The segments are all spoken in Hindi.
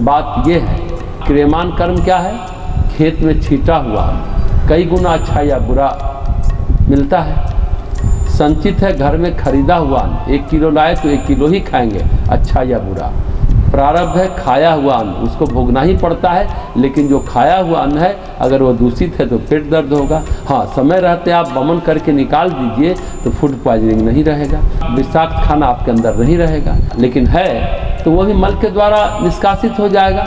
बात ये है, क्रियमान कर्म क्या है? खेत में छीटा हुआ कई गुना अच्छा या बुरा मिलता है। संचित है घर में खरीदा हुआ अन्न, 1 किलो लाए तो 1 किलो ही खाएंगे, अच्छा या बुरा। प्रारब्ध है खाया हुआ अन्न, उसको भोगना ही पड़ता है, लेकिन जो खाया हुआ अन्न है अगर वो दूषित है तो पेट दर्द होगा। हाँ, समय रहते आप वमन करके निकाल दीजिए तो फूड पॉइजनिंग नहीं रहेगा, विषाक्त खाना आपके अंदर नहीं रहेगा। लेकिन है तो वो भी मल के द्वारा निष्कासित हो जाएगा,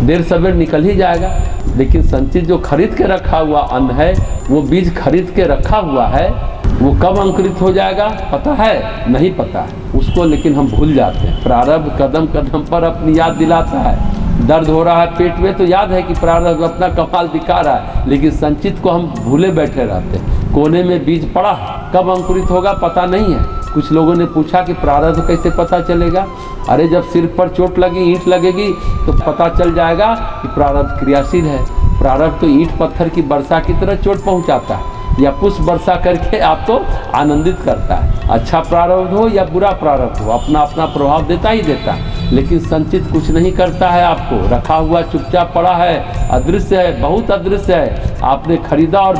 देर सवेर निकल ही जाएगा। लेकिन संचित जो खरीद के रखा हुआ अन्न है, वो बीज खरीद के रखा हुआ है, वो कब अंकुरित हो जाएगा पता है? नहीं पता है उसको, लेकिन हम भूल जाते हैं। प्रारब्ध कदम कदम पर अपनी याद दिलाता है। दर्द हो रहा है पेट में तो याद है कि प्रारब्ध अपना कमाल दिखा रहा है, लेकिन संचित को हम भूले बैठे रहते हैं। कोने में बीज पड़ा है, कब अंकुरित होगा पता नहीं है। कुछ लोगों ने पूछा कि प्रारब्ध कैसे पता चलेगा? अरे जब सिर पर चोट लगी, ईंट लगेगी तो पता चल जाएगा कि प्रारब्ध क्रियाशील है। प्रारब्ध तो ईंट पत्थर की वर्षा की तरह चोट पहुंचाता है या पुष्प वर्षा करके आपको आनंदित करता है। अच्छा प्रारब्ध हो या बुरा प्रारब्ध हो, अपना अपना प्रभाव देता ही देता है। लेकिन संचित कुछ नहीं करता है, आपको रखा हुआ चुपचाप पड़ा है, अदृश्य है, बहुत अदृश्य है। आपने खरीदा और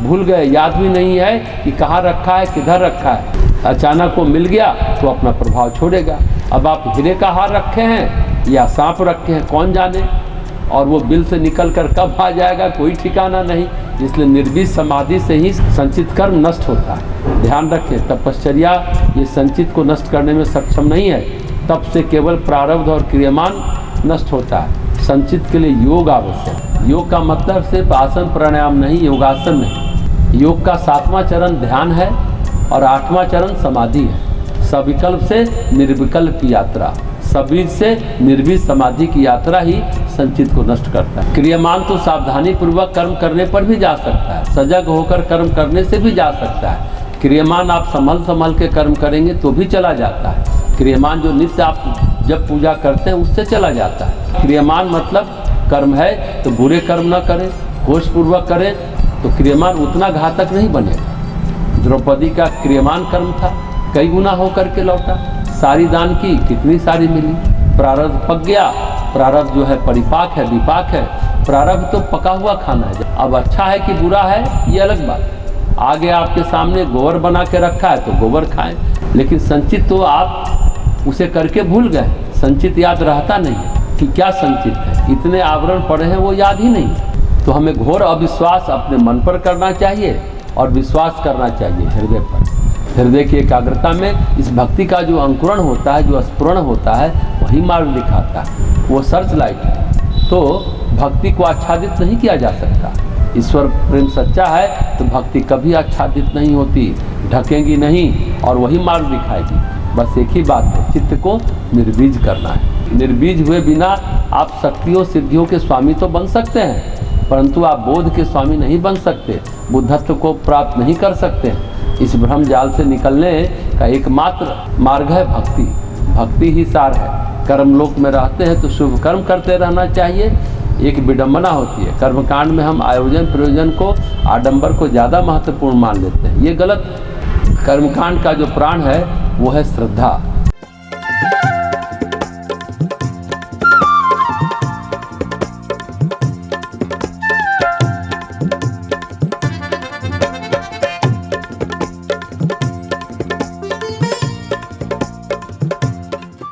भूल गए, याद भी नहीं है कि कहाँ रखा है, किधर रखा है। अचानक वो मिल गया तो अपना प्रभाव छोड़ेगा। अब आप हीरे का हार रखे हैं या सांप रखे हैं कौन जाने, और वो बिल से निकल कर कब आ जाएगा कोई ठिकाना नहीं। इसलिए निर्बीज समाधि से ही संचित कर्म नष्ट होता है। ध्यान रखें, तपश्चर्या ये संचित को नष्ट करने में सक्षम नहीं है। तप से केवल प्रारब्ध और क्रियमान नष्ट होता है। संचित के लिए योग आवश्यक है। योग का मतलब सिर्फ आसन प्राणायाम नहीं, योगासन नहीं। योग का 7वां चरण ध्यान है और 8वां चरण समाधि है। सविकल्प से निर्विकल्प की यात्रा, सबीज से निर्बीज समाधि की यात्रा ही संचित को नष्ट करता है। क्रियमान तो सावधानी पूर्वक कर्म करने पर भी जा सकता है, सजग होकर कर्म करने से भी जा सकता है। क्रियमान आप संभल के कर्म करेंगे तो भी चला जाता है। क्रियमान जो नित्य आप जब पूजा करते हैं उससे चला जाता है। क्रियमान मतलब कर्म है तो बुरे कर्म ना करें, होश पूर्वक करें तो क्रियमान उतना घातक नहीं बनेगा। द्रौपदी का क्रियमान कर्म था, कई गुना होकर के लौटा। सारी दान की, कितनी सारी मिली। प्रारब्ध पक गया, प्रारब्ध जो है परिपाक है, विपाक है। प्रारब्ध तो पका हुआ खाना है। अब अच्छा है कि बुरा है ये अलग बात। आगे आपके सामने गोबर बना के रखा है तो गोबर खाएं, लेकिन संचित तो आप उसे करके भूल गए। संचित याद रहता नहीं है कि क्या संचित है, इतने आवरण पड़े हैं वो याद ही नहीं। तो हमें घोर अविश्वास अपने मन पर करना चाहिए और विश्वास करना चाहिए हृदय पर। हृदय की एकाग्रता में इस भक्ति का जो अंकुरण होता है, जो स्फुरण होता है, वही मार्ग दिखाता है, वो सर्च लाइट है। तो भक्ति को आच्छादित नहीं किया जा सकता। ईश्वर प्रेम सच्चा है तो भक्ति कभी आच्छादित नहीं होती, ढकेगी नहीं और वही मार्ग दिखाएगी। बस एक ही बात है, चित्त को निर्बीज करना है। निर्बीज हुए बिना आप शक्तियों सिद्धियों के स्वामी तो बन सकते हैं, परंतु आप बोध के स्वामी नहीं बन सकते, बुद्धत्व को प्राप्त नहीं कर सकते। इस भ्रम जाल से निकलने का एकमात्र मार्ग है भक्ति। भक्ति ही सार है। कर्मलोक में रहते हैं तो शुभ कर्म करते रहना चाहिए। एक विडंबना होती है, कर्मकांड में हम आयोजन प्रयोजन को, आडंबर को ज़्यादा महत्वपूर्ण मान लेते हैं, ये गलत। कर्मकांड का जो प्राण है वो है श्रद्धा।